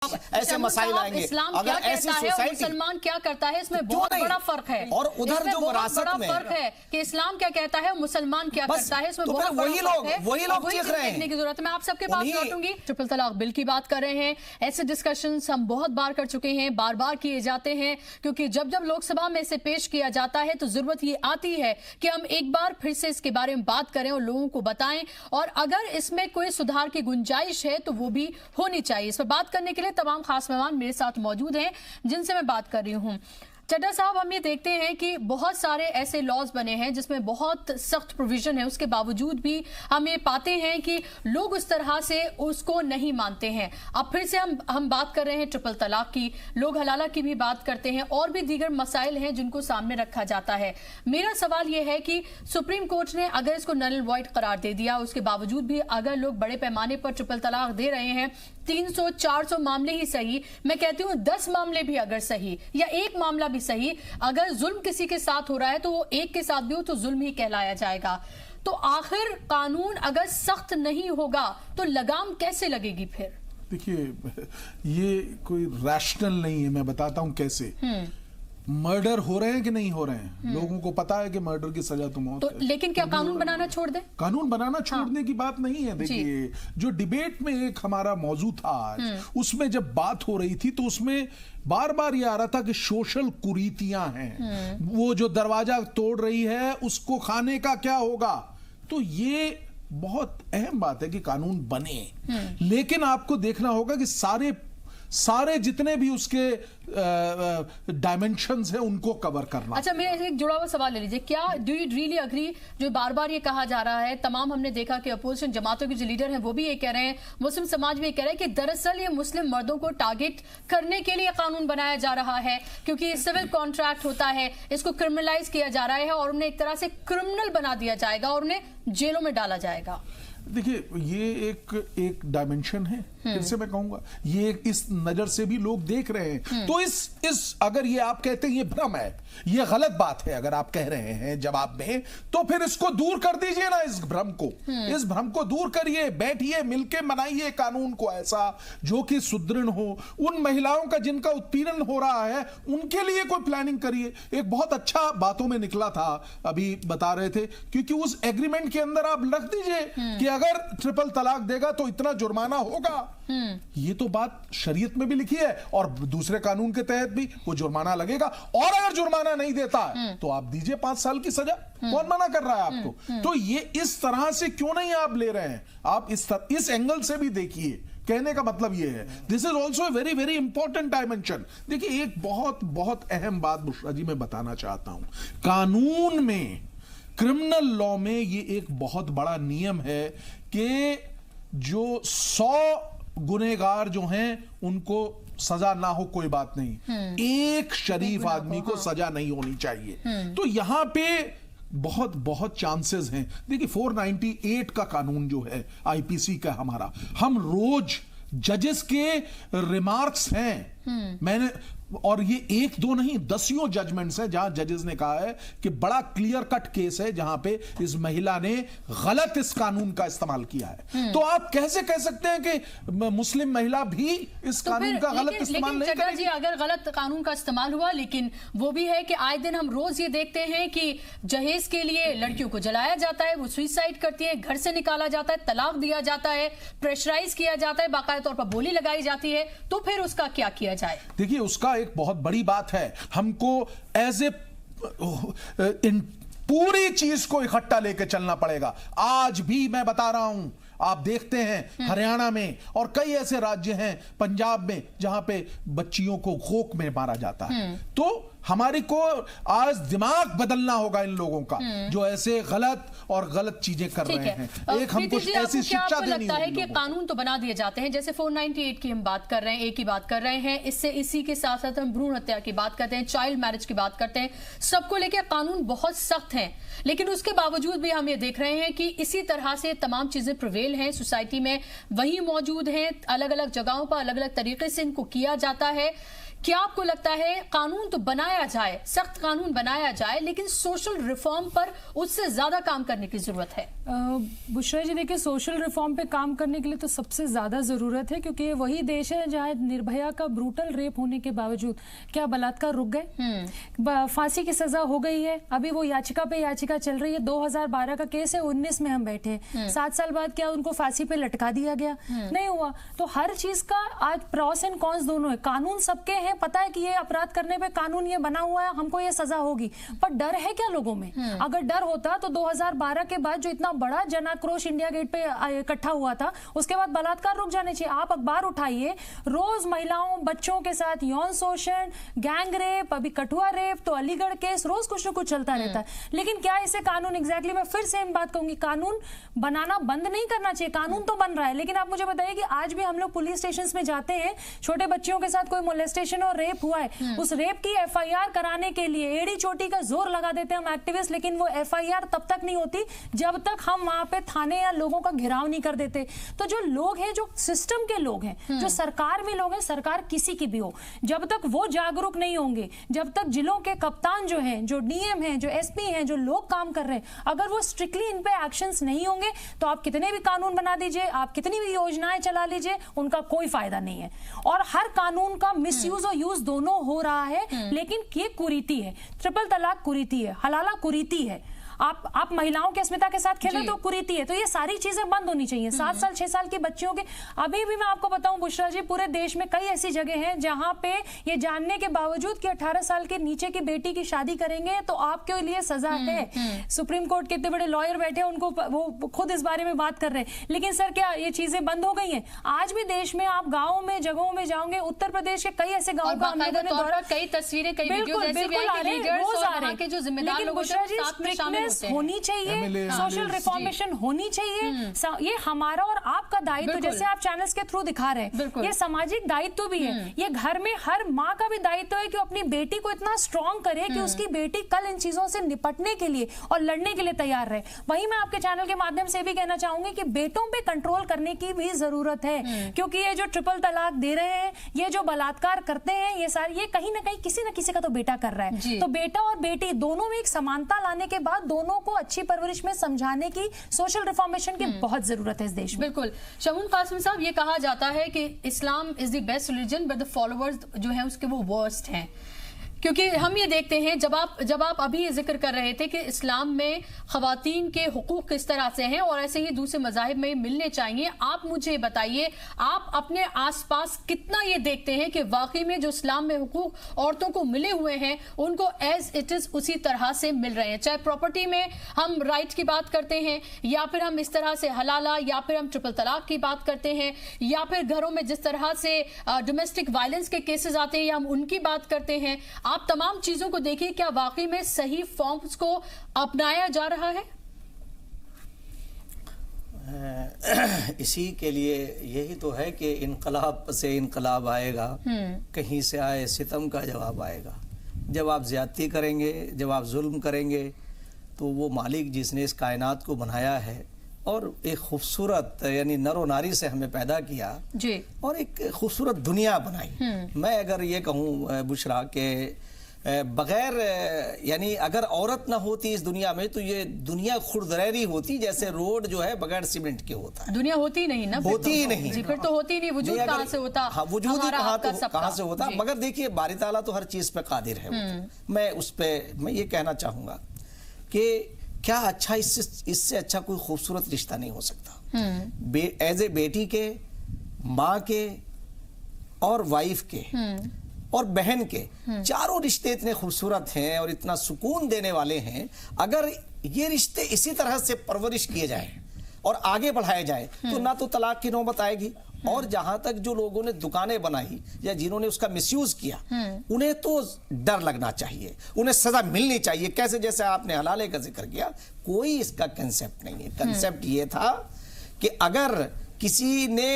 ऐसे मसाइल आएंगे। इस्लाम अगर क्या ऐसी कहता है और सोसाइटी मुसलमान क्या करता है, इसमें बहुत बड़ा फर्क है। और उधर जो विरासत में फर्क है कि इस्लाम क्या कहता है और मुसलमान क्या करता है, इसमें बहुत बड़ा फर्क है। वही लोग चीख रहे हैं। देखने की जरूरत है। मैं आप सबके पास लौटूंगी। ट्रिपल तलाक बिल की बात कर रहे हैं। ऐसे डिस्कशंस हम बहुत बार कर चुके हैं, बार बार किए जाते हैं, क्योंकि जब जब लोकसभा में इसे पेश किया जाता है तो जरूरत ये आती है कि हम एक बार फिर से इसके बारे में बात करें और लोगों को बताएं, और अगर इसमें कोई सुधार की गुंजाइश है तो वो भी होनी चाहिए। इस पर बात करने के लिए तमाम खास मेहमान मेरे साथ मौजूद हैं जिनसे मैं बात कर रही हूं। चड्ढा साहब, हम ये देखते हैं कि बहुत सारे ऐसे लॉज बने हैं जिसमें बहुत सख्त प्रोविजन है, उसके बावजूद भी हम ये पाते हैं कि लोग उस तरह से उसको नहीं मानते हैं। अब फिर से हम बात कर रहे हैं ट्रिपल तलाक की, लोग हलाला की भी बात करते हैं, और भी दीगर मसाइल हैं जिनको सामने रखा जाता है। मेरा सवाल यह है कि सुप्रीम कोर्ट ने अगर इसको नल एंड वॉइड करार दे दिया, उसके बावजूद भी अगर लोग बड़े पैमाने पर ट्रिपल तलाक दे रहे हैं, 300-400 मामले ही सही, मैं कहती हूं 10 मामले भी अगर सही, या एक मामला भी सही, अगर जुल्म किसी के साथ हो रहा है तो वो एक के साथ भी हो तो जुल्म ही कहलाया जाएगा। तो आखिर कानून अगर सख्त नहीं होगा तो लगाम कैसे लगेगी फिर? देखिए, ये कोई रैशनल नहीं है। मैं बताता हूं कैसे। मर्डर हो रहे हैं कि नहीं हो रहे हैं, लोगों को पता है कि मर्डर की सजा तो मौत है। लेकिन क्या कानून बनाना छोड़ दे? कानून बनाना छोड़ने की बात नहीं है। देखिए, जो डिबेट में एक हमारा मौजू था आज, उसमें जब बात हो रही थी तो उसमें बार बार ये आ रहा था कि सोशल कुरीतियां हैं, वो जो दरवाजा तोड़ रही है उसको खाने का क्या होगा। तो ये बहुत अहम बात है कि कानून बने, लेकिन आपको देखना होगा कि सारे जितने भी उसके डायमेंशंस हैं उनको कवर करना। अच्छा, मेरे एक जुड़ा हुआ सवाल ले लीजिए, क्या डू यू रियली अग्री, जो बार बार ये कहा जा रहा है, तमाम हमने देखा कि अपोजिशन जमातों के जो लीडर हैं वो भी ये कह रहे हैं, मुस्लिम समाज भी ये कह रहे हैं कि दरअसल ये मुस्लिम मर्दों को टारगेट करने के लिए कानून बनाया जा रहा है, क्योंकि सिविल कॉन्ट्रैक्ट होता है, इसको क्रिमिनलाइज किया जा रहा है और उन्हें एक तरह से क्रिमिनल बना दिया जाएगा और उन्हें जेलों में डाला जाएगा। देखिए, ये एक डायमेंशन है, फिर से मैं कहूंगा, ये इस नजर से भी लोग देख रहे हैं। तो इस अगर ये आप कहते हैं ये भ्रम है, ये गलत बात है, अगर आप कह रहे हैं जवाब में, तो फिर इसको दूर कर दीजिए ना, इस भ्रम को दूर करिए, बैठिए, मिलके बनाइए कानून को ऐसा जो कि सुदृढ़ हो। उन महिलाओं का जिनका उत्पीड़न हो रहा है उनके लिए कोई प्लानिंग करिए। एक बहुत अच्छा बातों में निकला था, अभी बता रहे थे, क्योंकि उस एग्रीमेंट के अंदर आप रख दीजिए कि अगर ट्रिपल तलाक देगा तो इतना जुर्माना होगा। ये तो बात शरीयत में भी लिखी है और दूसरे कानून के तहत भी वो जुर्माना लगेगा, और अगर जुर्माना नहीं देता है तो आप दीजिए 5 साल की सजा। कौन मना कर रहा है आपको? तो ये इस तरह से क्यों नहीं आप ले रहे हैं? आप इस एंगल से भी देखिए। कहने का मतलब ये है, this is also a very very important dimension. देखिए, एक बहुत बहुत अहम बात बुशरा जी मैं बताना चाहता हूं। कानून में, क्रिमिनल लॉ में ये एक बहुत बड़ा नियम है कि जो 100 गुनहगार जो हैं उनको सजा ना हो कोई बात नहीं, एक शरीफ आदमी को सजा नहीं होनी चाहिए। तो यहां पे बहुत बहुत चांसेस हैं। देखिए, 498 का कानून जो है आईपीसी का हमारा, हम रोज जजेस के रिमार्क्स हैं, मैंने, और ये 1-2 नहीं, 10 जजमेंट्स हैं जहां जजेस ने कहा है कि बड़ा क्लियर कट केस है जहां पे इस महिला ने गलत इस कानून का इस्तेमाल किया है। तो आप कैसे कह सकते हैं कि मुस्लिम महिला भी इस कानून का गलत इस्तेमाल नहीं करेगी? अगर गलत कानून का इस्तेमाल हुआ, लेकिन वो भी है कि आए दिन हम रोज ये देखते हैं कि जहेज के लिए लड़कियों को जलाया जाता है, वो सुसाइड करती है, घर से निकाला जाता है, तलाक दिया जाता है, प्रेशराइज किया जाता है, बाकायदा तौर पर बोली लगाई जाती है। तो फिर उसका क्या किया जाए? देखिए, उसका एक बहुत बड़ी बात है, हमको एज ए इन पूरी चीज को इकट्ठा लेके चलना पड़ेगा। आज भी मैं बता रहा हूं, आप देखते हैं हरियाणा में और कई ऐसे राज्य हैं, पंजाब में, जहां पे बच्चियों को गोक में मारा जाता है। तो हमारी को आज दिमाग बदलना होगा इन लोगों का जो ऐसे गलत चीजें कर रहे हैं। एक हमको ऐसी शिक्षा देनी लगता है कि कानून तो बना दिए जाते हैं, जैसे 498 की हम बात कर रहे हैं, एक की बात कर रहे हैं, इसी के साथ साथ हम भ्रूण हत्या की बात करते हैं, चाइल्ड मैरिज की बात करते हैं, सबको लेकर कानून बहुत सख्त हैं। लेकिन उसके बावजूद भी हम ये देख रहे हैं कि इसी तरह से तमाम चीजें प्रिवेल हैं सोसाइटी में, वही मौजूद हैं, अलग अलग जगहों पर अलग अलग तरीके से इनको किया जाता है। क्या आपको लगता है कानून तो बनाया जाए, सख्त कानून बनाया जाए, लेकिन सोशल रिफॉर्म पर उससे ज्यादा काम करने की जरूरत है? बुशरा जी, देखिए सोशल रिफॉर्म पे काम करने के लिए तो सबसे ज़्यादा ज़रूरत है, क्योंकि ये वही देश है जहाँ निर्भया का ब्रूटल रेप होने के बावजूद क्या बलात्कार रुक गए? फांसी की सजा हो गई है, अभी वो याचिका पे याचिका चल रही है। 2012 का केस है, 19 में हम बैठे, 7 साल बाद क्या उनको फांसी पे लटका दिया गया? नहीं हुआ। तो हर चीज का आज प्रॉस एंड कॉन्स दोनों है। कानून सबके हैं, पता है कि ये अपराध करने पे कानून ये बना हुआ है, हमको ये सजा होगी, पर डर है क्या लोगों में? अगर डर होता तो 2012 के बाद जो इतना बड़ा जन आक्रोश इंडिया गेट पे इकट्ठा हुआ था, उसके बाद बलात्कार रुक जाने चाहिए। आप अखबार उठाइए, रोज महिलाओं बच्चों के साथ यौन शोषण, गैंग रेप, अभी कठुआ रेप, तो अलीगढ़ केस, रोज कुछ न कुछ चलता रहता है। लेकिन क्या इसे कानून एग्जैक्टली मैं फिर सेम बात कहूंगी, कानून बनाना बंद नहीं करना चाहिए, कानून तो बन रहा है। लेकिन आप मुझे बताइए कि आज भी हम लोग पुलिस स्टेशन में जाते हैं, छोटे बच्चियों के साथ कोई मोलेस्टेशन और रेप हुआ है, उस रेप की FIR कराने के लिए एड़ी चोटी का जोर लगा देते हैं हम एक्टिविस्ट, लेकिन वो FIR तब तक नहीं होती जब तक हम वहां पे थाने या लोगों का घेराव नहीं कर देते। तो जो लोग हैं, जो सिस्टम के लोग हैं, जो सरकार में लोग हैं, सरकार किसी की भी हो, जब तक वो जागरूक नहीं होंगे, जब तक जिलों के कप्तान जो हैं, जो DM हैं, जो SP हैं, जो लोग काम कर रहे हैं, अगर वो स्ट्रिक्टली इन पे एक्शंस नहीं होंगे, तो आप कितने भी कानून बना दीजिए, आप कितनी भी योजनाएं चला लीजिए, उनका कोई फायदा नहीं है। और हर कानून का मिसयूज और यूज दोनों हो रहा है, लेकिन ये कुरीति है। ट्रिपल तलाक कुरीति है, हलाला कुरीति है, आप महिलाओं की अस्मिता के साथ खेले तो कुरीति है। तो ये सारी चीजें बंद होनी चाहिए। 7 साल 6 साल की बच्चियों के, अभी भी मैं आपको बताऊं बुशरा जी, पूरे देश में कई ऐसी जगह हैं जहां पे ये जानने के बावजूद कि 18 साल के नीचे की बेटी की शादी करेंगे तो आपके लिए सजा है। सुप्रीम कोर्ट के इतने बड़े लॉयर बैठे, उनको वो खुद इस बारे में बात कर रहे हैं। लेकिन सर, क्या ये चीजें बंद हो गई हैं? आज भी देश में आप गाँव में जगहों में जाओगे, उत्तर प्रदेश के कई ऐसे गाँव कई तस्वीरें, कई जो जिम्मेदार लोग होनी चाहिए, सोशल रिफॉर्मेशन होनी चाहिए। ये हमारा और आपका दायित्व, जैसे आप चैनल्स के थ्रू दिखा रहे हैं, ये सामाजिक दायित्व भी है। ये घर में हर माँ का भी दायित्व है कि अपनी बेटी को इतना स्ट्रॉन्ग करे कि उसकी बेटी कल इन चीजों से निपटने के लिए और लड़ने के लिए तैयार रहे। वही मैं आपके चैनल के माध्यम से भी कहना चाहूंगी कि बेटों पे कंट्रोल करने की भी जरूरत है, क्योंकि ये जो ट्रिपल तलाक दे रहे हैं, ये जो बलात्कार करते हैं, ये सारे, ये कहीं ना कहीं किसी न किसी का तो बेटा कर रहा है। तो बेटा और बेटी दोनों में एक समानता लाने के बाद दोनों को अच्छी परवरिश में समझाने की, सोशल रिफॉर्मेशन की बहुत जरूरत है इस देश में। बिल्कुल। शमून कासिम साहब, ये कहा जाता है कि Islam is the best religion but the followers जो हैं उसके वो वर्स्ट हैं, क्योंकि हम ये देखते हैं, जब आप अभी ये जिक्र कर रहे थे कि इस्लाम में खवातीन के हुकूक किस तरह से हैं और ऐसे ही दूसरे मज़ाहिब में मिलने चाहिए, आप मुझे बताइए, आप अपने आसपास कितना ये देखते हैं कि वाकई में जो इस्लाम में हुकूक औरतों को मिले हुए हैं उनको एज इट इज उसी तरह से मिल रहे हैं? चाहे प्रॉपर्टी में हम राइट की बात करते हैं, या फिर हम इस तरह से हलाला, या फिर हम ट्रिपल तलाक की बात करते हैं, या फिर घरों में जिस तरह से डोमेस्टिक वायलेंस के केसेस आते हैं, या हम उनकी बात करते हैं। आप तमाम चीजों को देखिए, क्या वाकई में सही फॉर्म्स को अपनाया जा रहा है? इसी के लिए यही तो है कि इनकलाब से इनकलाब आएगा, कहीं से आए सितम का जवाब आएगा। जब आप ज्यादती करेंगे, जब आप जुल्म करेंगे, तो वो मालिक जिसने इस कायनात को बनाया है और एक खूबसूरत यानी नरो नारी से हमें पैदा किया जी, और एक खूबसूरत दुनिया बनाई। मैं अगर ये कहूँ बुशरा के बगैर यानी अगर औरत ना होती इस दुनिया में तो ये दुनिया खुरदरेरी होती, जैसे रोड जो है बगैर सीमेंट के होता है। दुनिया होती नहीं ना, होती ही नहीं जी, फिर तो होती नहीं। वजूद कहाँ से होता? हाँ, वजूद ही कहाँ से होता? मगर देखिए, बारी ताला तो हर चीज पे कादिर है। मैं उस पे मैं ये कहना चाहूंगा कि क्या अच्छा, इससे अच्छा कोई खूबसूरत रिश्ता नहीं हो सकता। एज ए बेटी के, माँ के और वाइफ के और बहन के, चारों रिश्ते इतने खूबसूरत हैं और इतना सुकून देने वाले हैं। अगर ये रिश्ते इसी तरह से परवरिश किए जाए और आगे बढ़ाए जाए तो ना तो तलाक की नौबत आएगी, और जहां तक जो लोगों ने दुकानें बनाई या जिन्होंने उसका मिसयूज किया, उन्हें तो डर लगना चाहिए, उन्हें सजा मिलनी चाहिए। कैसे? जैसे आपने हलाले का जिक्र किया, कोई इसका कंसेप्ट नहीं है। कंसेप्ट ये था कि अगर किसी ने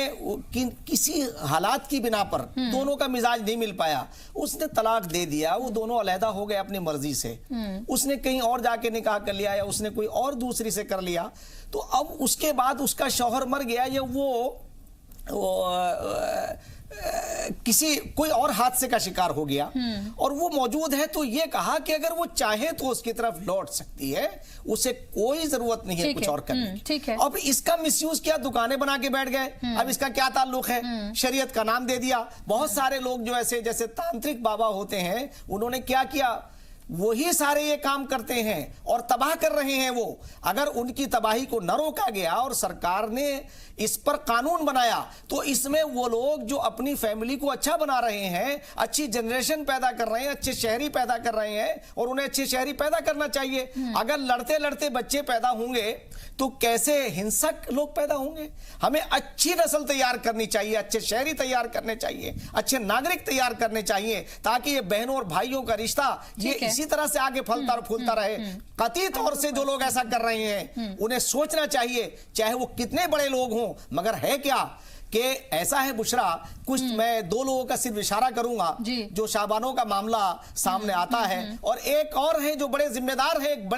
किसी हालात की बिना पर दोनों का मिजाज नहीं मिल पाया, उसने तलाक दे दिया, वो दोनों अलहदा हो गए अपनी मर्जी से, उसने कहीं और जाके निकाह कर लिया या उसने कोई और दूसरी से कर लिया, तो अब उसके बाद उसका शौहर मर गया या वो किसी कोई और हादसे का शिकार हो गया और वो मौजूद है, तो ये कहा कि अगर वो चाहे तो उसकी तरफ लौट सकती है, उसे कोई जरूरत नहीं है कुछ और करने की। ठीक है। अब इसका मिसयूज किया, दुकानें बना के बैठ गए। अब इसका क्या ताल्लुक है? शरीयत का नाम दे दिया। बहुत सारे लोग जो ऐसे जैसे तांत्रिक बाबा होते हैं, उन्होंने क्या किया, वही सारे ये काम करते हैं और तबाह कर रहे हैं वो। अगर उनकी तबाही को न रोका गया और सरकार ने इस पर कानून बनाया, तो इसमें वो लोग जो अपनी फैमिली को अच्छा बना रहे हैं, अच्छी जनरेशन पैदा कर रहे हैं, अच्छे शहरी पैदा कर रहे हैं, और उन्हें अच्छे शहरी पैदा करना चाहिए। अगर लड़ते लड़ते बच्चे पैदा होंगे तो कैसे हिंसक लोग पैदा होंगे? हमें अच्छी नस्ल तैयार करनी चाहिए, अच्छे शहरी तैयार करने चाहिए, अच्छे नागरिक तैयार करने चाहिए, ताकि ये बहनों और भाइयों का रिश्ता ये इसी तरह से आगे फलता और फूलता रहे। कतई तौर से जो लोग ऐसा कर रहे हैं, उन्हें सोचना चाहिए, चाहे वो कितने बड़े लोग हों। मगर है क्या कि ऐसा है बुशरा, कुछ मैं दो लोगों का सिर्फ इशारा करूंगा जो शाबानों का मामला सामने आता है, और एक और है जो बड़े जिम्मेदार है, एक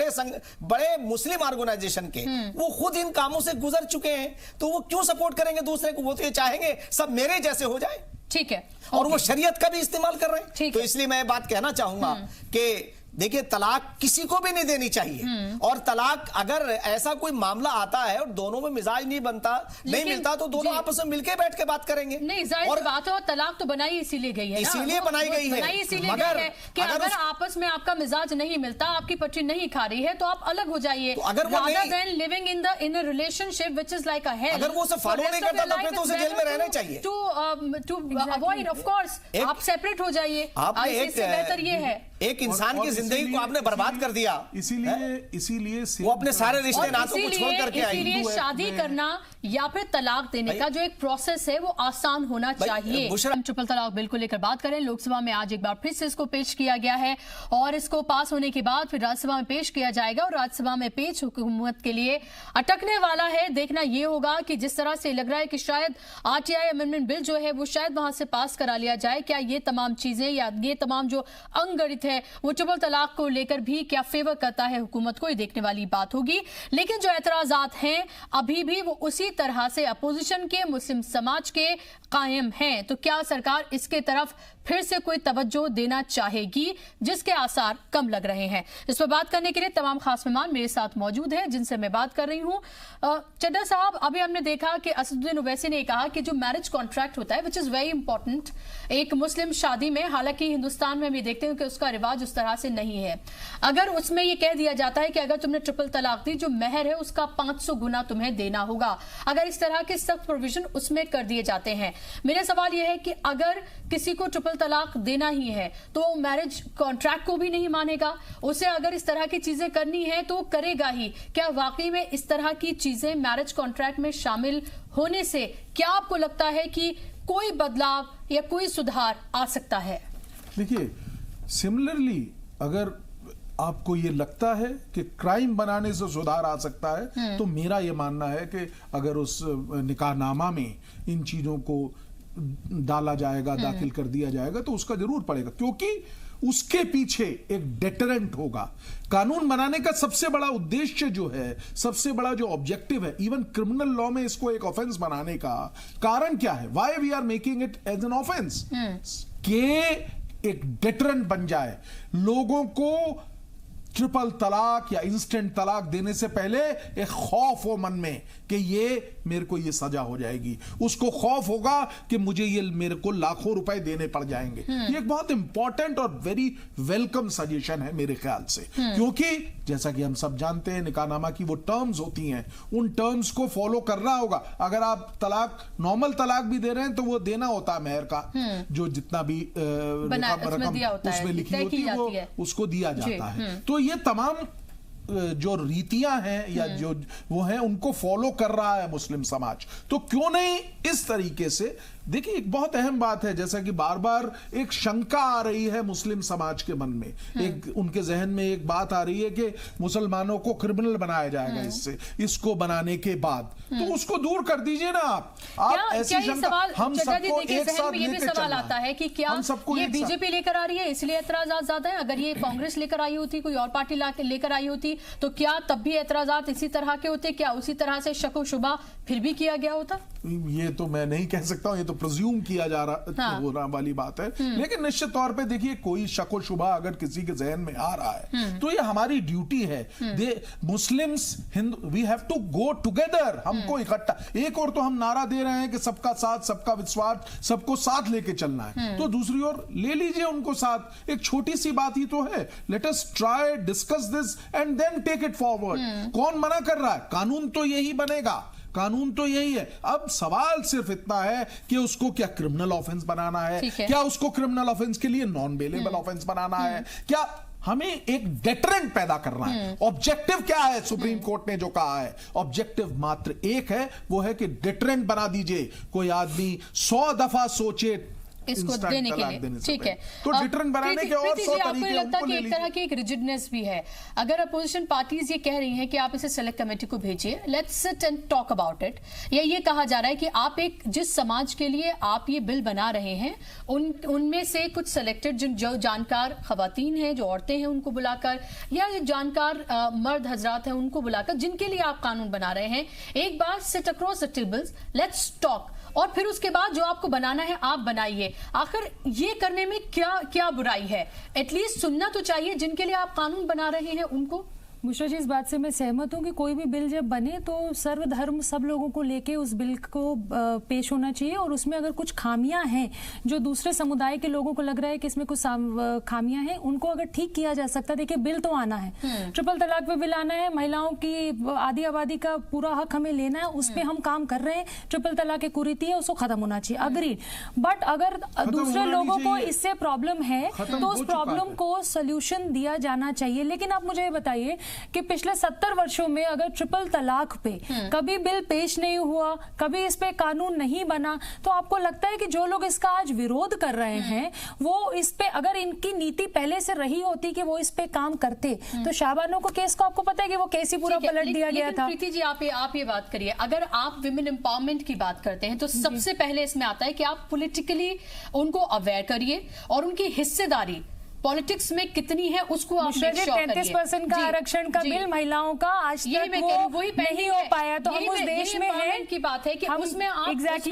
बड़े मुस्लिम ऑर्गेनाइजेशन के, वो खुद इन कामों से गुजर चुके हैं, तो वो क्यों सपोर्ट करेंगे दूसरे को? वो तो ये चाहेंगे सब मेरे जैसे हो जाए। ठीक है। और वो शरीयत का भी इस्तेमाल कर रहे हैं। तो इसलिए मैं बात कहना चाहूंगा कि देखिए, तलाक किसी को भी नहीं देनी चाहिए, और तलाक अगर ऐसा कोई मामला आता है और दोनों में मिजाज नहीं बनता, नहीं मिलता, तो दोनों आपस में मिलके बैठ के बात करेंगे। नहीं, जाहिर सी बात है, और तलाक तो बनाई इसीलिए गई है, इसीलिए बनाई गई है, मगर कि अगर आपस में आपका मिजाज नहीं मिलता, आपकी पटरी नहीं खा रही है, तो आप अलग हो जाइए। rather than living in a relationship which is like a hell, अगर वो उसे फॉलो नहीं करता तो फिर तो उसे जेल में रहना चाहिए। To avoid, of course, आप सेपरेट हो जाइए। इससे बेहतर ये है, एक इंसान की जिंदगी को आपने बर्बाद कर दिया, इसीलिए वो अपने सारे रिश्ते नातों को छोड़ करके आई। इसीलिए शादी करना या फिर तलाक देने का जो एक प्रोसेस है वो आसान होना चाहिए। हम ट्रिपल तलाक बिल को लेकर बात करें, लोकसभा में आज एक बार फिर से इसको पेश किया गया है, और इसको पास होने के बाद फिर राज्यसभा में पेश किया जाएगा, और राज्यसभा में पेश हुकूमत के लिए अटकने वाला है। देखना यह होगा कि जिस तरह से लग रहा है कि शायद आरटीआई अमेंडमेंट बिल जो है वो शायद वहां से पास करा लिया जाए, क्या ये तमाम चीजें या ये तमाम जो अंग गणित है वो ट्रिपल तलाक को लेकर भी क्या फेवर करता है हुकूमत को, ये देखने वाली बात होगी। लेकिन जो एतराजात हैं अभी भी वो उसी तरह से अपोजिशन के, मुस्लिम समाज के कायम हैं, तो क्या सरकार इसके तरफ फिर से कोई तवज्जो देना चाहेगी, जिसके आसार कम लग रहे हैं। इस पर बात करने के लिए तमाम खास मेहमान मेरे साथ मौजूद हैं, जिनसे मैं बात कर रही हूं। चड्ढा साहब, अभी हमने देखा कि असदुद्दीन ओवैसी ने कहा कि जो मैरिज कॉन्ट्रैक्ट होता है विच इज वेरी इंपॉर्टेंट एक मुस्लिम शादी में, हालांकि हिंदुस्तान में हम ये देखते हैं कि उसका रिवाज उस तरह से नहीं है, अगर उसमें ये कह दिया जाता है कि अगर तुमने ट्रिपल तलाक दी, जो महर है उसका 500 गुना तुम्हें देना होगा, अगर इस तरह के सख्त प्रोविजन उसमें कर दिए जाते हैं, मेरा सवाल यह है कि अगर किसी को ट्रिपल तलाक देना ही है तो मैरिज कॉन्ट्रैक्ट को भी नहीं मानेगा, उसे अगर इस तरह की चीजें करनी है तो करेगा ही। क्या वाकई में इस तरह की चीजें मैरिज कॉन्ट्रैक्ट में शामिल होने से क्या आपको लगता है कि कोई बदलाव या कोई सुधार आ सकता है? देखिए, सिमिलरली अगर आपको ये लगता है कि क्राइम बनाने से सुधार आ सकता है, तो मेरा ये मानना है कि अगर उस निकाहनामा में इन चीजों को डाला जाएगा, दाखिल कर दिया जाएगा, तो उसका जरूर पड़ेगा, क्योंकि उसके पीछे एक डेटरेंट होगा। कानून बनाने का सबसे बड़ा उद्देश्य जो है, सबसे बड़ा जो ऑब्जेक्टिव है, इवन क्रिमिनल लॉ में इसको एक ऑफेंस बनाने का कारण क्या है, why we are making it as an offence, के एक डेटरेंट बन जाए, लोगों को ट्रिपल तलाक या इंस्टेंट तलाक देने से पहले एक खौफ हो मन में कि ये मेरे को ये सजा हो जाएगी, उसको खौफ होगा कि मुझे ये मेरे को लाखों रुपए देने पड़ जाएंगे। ये एक बहुत इंपॉर्टेंट और वेरी वेलकम सजेशन है मेरे ख्याल से, क्योंकि जैसा कि हम सब जानते हैं निकाहनामा की वो टर्म्स होती हैं, उन टर्म्स को फॉलो करना होगा। अगर आप तलाक, नॉर्मल तलाक भी दे रहे हैं तो वो देना होता है महर का, जो जितना भी रकम उसमें लिखी होती है वो उसको दिया जाता है। तो ये तमाम जो रीतियां हैं या जो वो हैं उनको फॉलो कर रहा है मुस्लिम समाज, तो क्यों नहीं इस तरीके से। देखिए, एक बहुत अहम बात है, जैसा कि बार बार एक शंका आ रही है मुस्लिम समाज के मन में, एक उनके जहन में एक बात आ रही है कि मुसलमानों को क्रिमिनल बनाया जाएगा इससे, इसको बनाने के बाद, तो उसको दूर कर दीजिए ना आप ऐसी शंका। हम सबको एक साथ लेकर सवाल आता है कि क्या ये बीजेपी लेकर आ रही है इसलिए एतराजात ज्यादा है? अगर ये कांग्रेस लेकर आई होती, कोई और पार्टी लेकर आई होती, तो क्या तब भी एतराजात इसी तरह के होते? क्या उसी तरह से शक व शुबा फिर भी किया गया होता? ये तो मैं नहीं कह सकता हूं, ये तो प्रिज्यूम किया जा रहा होना वाली बात है। लेकिन निश्चित तौर पे देखिए, कोई शक व शुबा अगर किसी के जहन में आ रहा है तो ये हमारी ड्यूटी है। Muslims Hindu, we have to go together, हमको इकट्ठा। एक और तो हम नारा दे रहे हैं कि सबका साथ, सबका विश्वास, सबको साथ लेके चलना है, तो दूसरी ओर ले लीजिए उनको साथ। एक छोटी सी बात ही तो है, let us try discuss this and then take it forward. कौन मना कर रहा है? कानून तो यही बनेगा, कानून तो यही है। अब सवाल सिर्फ इतना है कि उसको क्या क्रिमिनल ऑफेंस बनाना है, क्या उसको क्रिमिनल ऑफेंस के लिए नॉन बेलेबल ऑफेंस बनाना है, क्या हमें एक डेटरेंट पैदा करना है। ऑब्जेक्टिव क्या है? सुप्रीम कोर्ट ने जो कहा है, ऑब्जेक्टिव मात्र एक है, वो है कि डेटरेंट बना दीजिए। कोई आदमी 100 दफा सोचे इसको देने के लिए, ठीक है, तो डिटरेंट बनाने के और 100 तरीके आपको लगता है कि एक तरह की एक रिजिडनेस भी है? अगर अपोजिशन पार्टीज ये कह रही हैं कि आप इसे सेलेक्ट कमेटी को भेजिए, let's sit and talk about it, या ये कहा जा रहा है कि आप एक जिस समाज के लिए आप ये बिल बना रहे हैं उनमें से कुछ सेलेक्टेड जो जानकार खवातीन हैं, जो औरतें हैं, उनको बुलाकर, या जानकार मर्द हजरात हैं, उनको बुलाकर, जिनके लिए आप कानून बना रहे हैं, एक बार sit across the tables, let's talk, और फिर उसके बाद जो आपको बनाना है आप बनाइए। आखिर ये करने में क्या बुराई है? एटलीस्ट सुनना तो चाहिए जिनके लिए आप कानून बना रहे हैं उनको। बुशरा जी, इस बात से मैं सहमत हूँ कि कोई भी बिल जब बने तो सर्वधर्म सब लोगों को लेके उस बिल को पेश होना चाहिए, और उसमें अगर कुछ खामियां हैं जो दूसरे समुदाय के लोगों को लग रहा है कि इसमें कुछ खामियां हैं, उनको अगर ठीक किया जा सकता है। देखिए, बिल तो आना है, ट्रिपल तलाक पे बिल आना है, महिलाओं की आधी आबादी का पूरा हक हमें लेना है, उस पर हम काम कर रहे हैं। ट्रिपल तलाक एक कुरीति है, उसको खत्म होना चाहिए, अग्रीड। बट अगर दूसरे लोगों को इससे प्रॉब्लम है तो उस प्रॉब्लम को सोल्यूशन दिया जाना चाहिए। लेकिन आप मुझे बताइए कि पिछले 70 वर्षों में अगर ट्रिपल तलाक पे कभी बिल पेश नहीं हुआ, कभी इस पे कानून नहीं बना, तो आपको लगता है कि जो लोग इसका आज विरोध कर रहे हैं वो इस पे, अगर इनकी नीति पहले से रही होती कि वो इस पे काम करते, तो शाहबानो को केस को आपको पता है कि वो केस ही पूरा पलट दिया गया था। प्रीति जी, आप ये बात करिए, अगर आप विमेन एम्पावरमेंट की बात करते हैं तो सबसे पहले इसमें आता है कि आप पॉलिटिकली उनको अवेयर करिए और उनकी हिस्सेदारी पॉलिटिक्स में कितनी है उसको आप 33% का आरक्षण का बिल महिलाओं का आज तक वो नहीं हो पाया, तो हम उस देश में हैं की बात है कि उसमें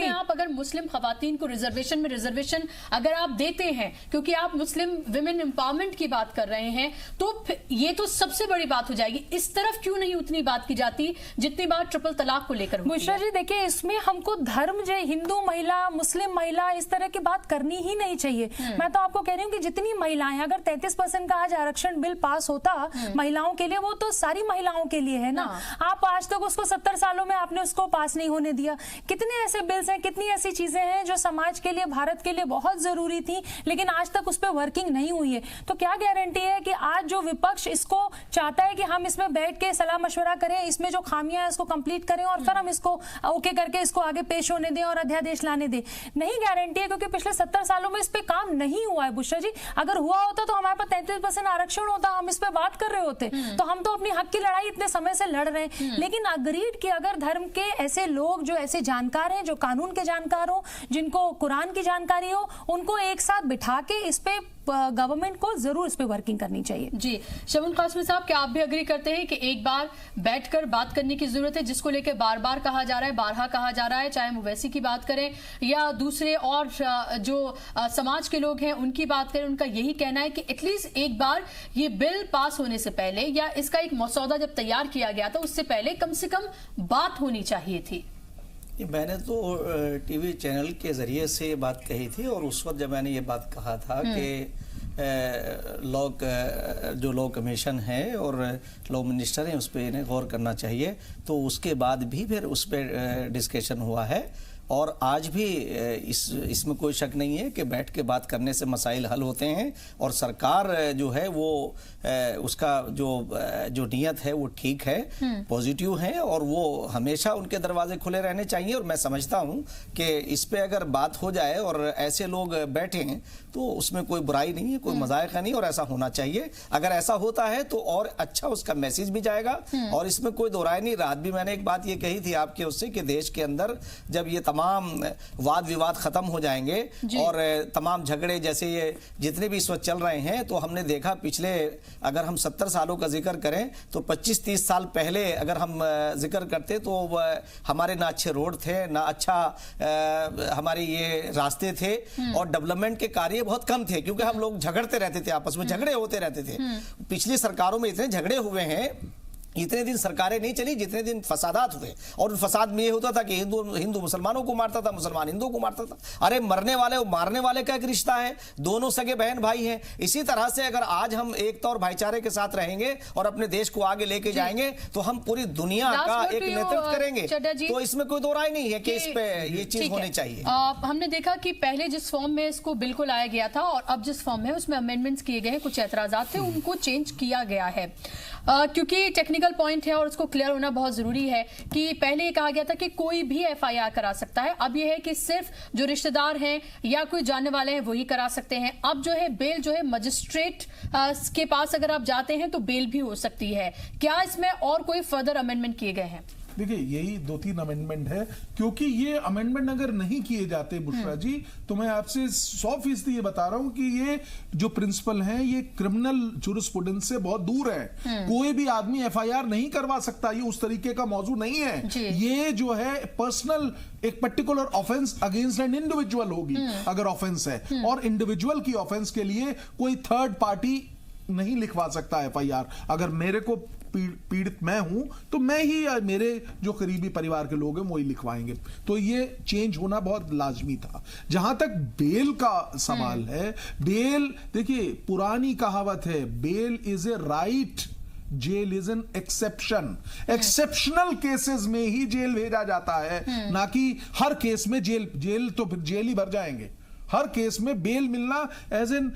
आप अगर मुस्लिम खवातीन को रिजर्वेशन अगर आप देते हैं, क्योंकि आप मुस्लिम विमेन एम्पावरमेंट की बात कर रहे हैं, तो ये तो सबसे बड़ी बात हो जाएगी। इस तरफ क्यों नहीं उतनी बात की जाती जितनी बात ट्रिपल तलाक को लेकर? बुशरा जी, देखिए, इसमें हमको धर्म, जो हिंदू महिला, मुस्लिम महिला, इस तरह की बात करनी ही नहीं चाहिए। मैं तो आपको कह रही हूँ कि जितनी महिलाएं, अगर 33% का आज आरक्षण बिल पास होता महिलाओं के लिए, वो तो सारी महिलाओं के लिए है ना। आप आज तक उसको 70 सालों में आपने उसको पास नहीं होने दिया। कितने ऐसे बिल्स हैं, कितनी ऐसी चीजें हैं जो समाज के लिए, भारत के लिए बहुत जरूरी थी, लेकिन आज तक उस पर वर्किंग नहीं हुई है। तो क्या गारंटी है कि आज जो विपक्ष इसको चाहता है कि हम इसमें बैठ के सलाह मशवरा करें, इसमें जो खामियां हैं उसको कंप्लीट करें और फिर हम इसको ओके करके इसको आगे पेश होने दें और अध्यादेश लाने दें? नहीं गारंटी है, क्योंकि पिछले 70 सालों में इस पे काम नहीं हुआ है। बुशरा जी, अगर हुआ होता तो हमारे पास 33% आरक्षण होता, हम इस पे बात कर रहे होते, तो हम तो अपनी हक की लड़ाई इतने समय से लड़ रहे हैं। लेकिन अग्रीड कि अगर धर्म के ऐसे लोग जो ऐसे जानकार हैं, जो कानून के जानकार हो, जिनको कुरान की जानकारी हो, उनको एक साथ बिठा के इस पे गवर्नमेंट को जरूर इस पे वर्किंग करनी चाहिए। जी, शबनम कासमी साहब, क्या आप भी अग्री करते हैं कि एक बार बैठकर बात करने की जरूरत है, जिसको लेकर बार बार कहा जा रहा है, बारहा कहा जा रहा है, चाहे हम ओवैसी की बात करें या दूसरे और जो समाज के लोग हैं उनकी बात करें, उनका यही कहना है कि एटलीस्ट एक बार ये बिल पास होने से पहले, या इसका एक मसौदा जब तैयार किया गया था उससे पहले कम से कम बात होनी चाहिए थी। मैंने तो टीवी चैनल के जरिए से ये बात कही थी, और उस वक्त जब मैंने ये बात कहा था कि जो लॉ कमीशन है और लॉ मिनिस्टर हैं उस पर इन्हें गौर करना चाहिए, तो उसके बाद भी फिर उस पर डिस्कशन हुआ है। और आज भी इसमें कोई शक नहीं है कि बैठ के बात करने से मसाइल हल होते हैं, और सरकार जो है वो उसका जो नीयत है वो ठीक है, पॉजिटिव है, और वो हमेशा उनके दरवाजे खुले रहने चाहिए। और मैं समझता हूँ कि इस पे अगर बात हो जाए और ऐसे लोग बैठे हैं तो उसमें कोई बुराई नहीं है, कोई मजायका नहीं, और ऐसा होना चाहिए। अगर ऐसा होता है तो और अच्छा उसका मैसेज भी जाएगा, और इसमें कोई दो राय नहीं। रात भी मैंने एक बात ये कही थी आपके उससे कि देश के अंदर जब ये तमाम वाद विवाद खत्म हो जाएंगे और तमाम झगड़े जैसे ये जितने भी इस वक्त चल रहे हैं, तो हमने देखा पिछले अगर हम 70 सालों का जिक्र करें तो 25-30 साल पहले अगर हम जिक्र करते तो हमारे ना अच्छे रोड थे, ना अच्छा हमारे ये रास्ते थे और डेवलपमेंट के कार्य बहुत कम थे, क्योंकि हम लोग झगड़ते रहते थे, आपस में झगड़े होते रहते थे। पिछली सरकारों में इतने झगड़े हुए हैं, इतने दिन सरकारें नहीं चली जितने दिन फसादात हुए, और उन फसाद में ये होता था कि हिंदू मुसलमानों को मारता था, मुसलमान हिंदू को मारता था। अरे मरने वाले और मारने वाले का एक रिश्ता है, दोनों सगे बहन भाई हैं। इसी तरह से अगर आज हम एकता और भाईचारे के साथ रहेंगे और अपने देश को आगे लेके जाएंगे तो हम पूरी दुनिया का एक नेतृत्व करेंगे। तो इसमें कोई दो राय नहीं है कि इस पे ये चीज होनी चाहिए। हमने देखा कि पहले जिस फॉर्म में इसको बिल को लाया गया था और अब जिस फॉर्म में उसमें अमेंडमेंट्स किए गए हैं, कुछ ऐतराजात थे उनको चेंज किया गया है, क्योंकि टेक्निकल पॉइंट है और उसको क्लियर होना बहुत जरूरी है कि पहले ये कहा गया था कि कोई भी एफआईआर करा सकता है, अब ये है कि सिर्फ जो रिश्तेदार हैं या कोई जानने वाले हैं वही करा सकते हैं। अब जो है बेल जो है मजिस्ट्रेट के पास अगर आप जाते हैं तो बेल भी हो सकती है। क्या इसमें और कोई फर्दर अमेंडमेंट किए गए हैं? देखिए यही 2-3 अमेंडमेंट है, क्योंकि ये अमेंडमेंट अगर नहीं किए जाते बुशरा जी, तो मैं आपसे 100% ये बता रहा हूं कि ये जो प्रिंसिपल हैं ये क्रिमिनल जूरिस्प्रूडेंस से बहुत दूर है। कोई भी आदमी एफआईआर नहीं करवा सकता, ये उस तरीके का मौजू नहीं है। ये जो है पर्सनल एक particular offence against an individual होगी अगर ऑफेंस है, और इंडिविजुअल की ऑफेंस के लिए कोई थर्ड पार्टी नहीं लिखवा सकता एफआईआर। अगर मेरे को पीड़ित मैं हूं तो मैं ही या मेरे जो करीबी परिवार के लोग हैं वो ही लिखवाएंगे। तो ये चेंज होना बहुत लाजमी था। जहां तक बेल का सवाल है, बेल देखिए पुरानी कहावत है, bail is a right, jail is an exception. Exceptional cases में ही जेल भेजा जाता है, ना कि हर केस में जेल तो फिर जेल ही भर जाएंगे। हर केस में बेल मिलना एज एन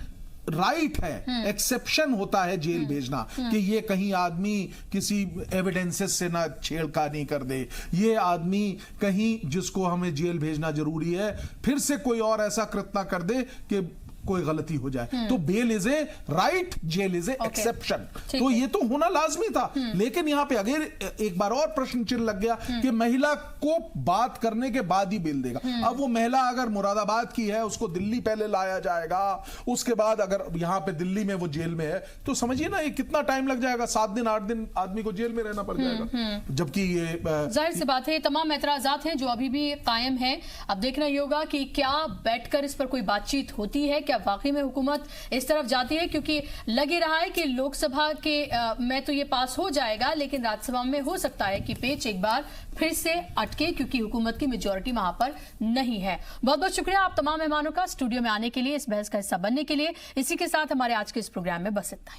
राइट है, एक्सेप्शन होता है जेल भेजना, कि ये कहीं आदमी किसी एविडेंसेस से ना छेड़खानी कर दे, ये आदमी कहीं जिसको हमें जेल भेजना जरूरी है फिर से कोई और ऐसा कृत्य ना कर दे कि कोई गलती हो जाए। तो bail is a right, jail is a exception. तो ये तो होना लाजमी था। लेकिन यहां पे अगर एक बार और प्रश्न चिन्ह लग गया कि महिला को बात करने के बाद ही बेल देगा। अब वो महिला अगर मुरादाबाद की है, उसको दिल्ली पहले लाया जाएगा, उसके बाद अगर यहां पे दिल्ली में वो जेल में है, तो समझिए ना ये कितना टाइम लग जाएगा। 7 दिन 8 दिन आदमी को जेल में रहना पड़ जाएगा। जबकि ये जाहिर सी बात है तमाम एतराजात हैं जो अभी भी कायम है। अब देखना ये होगा कि क्या बैठकर इस पर कोई बातचीत होती है, क्या वाकई में हुकूमत इस तरफ जाती है, क्योंकि लग ही रहा है कि लोकसभा के में तो ये पास हो जाएगा, लेकिन राज्यसभा में हो सकता है कि पेच एक बार फिर से अटके, क्योंकि हुकूमत की मेजॉरिटी वहां पर नहीं है। बहुत बहुत शुक्रिया आप तमाम मेहमानों का स्टूडियो में आने के लिए, इस बहस का हिस्सा बनने के लिए। इसी के साथ हमारे आज के इस प्रोग्राम में बस इतना ही।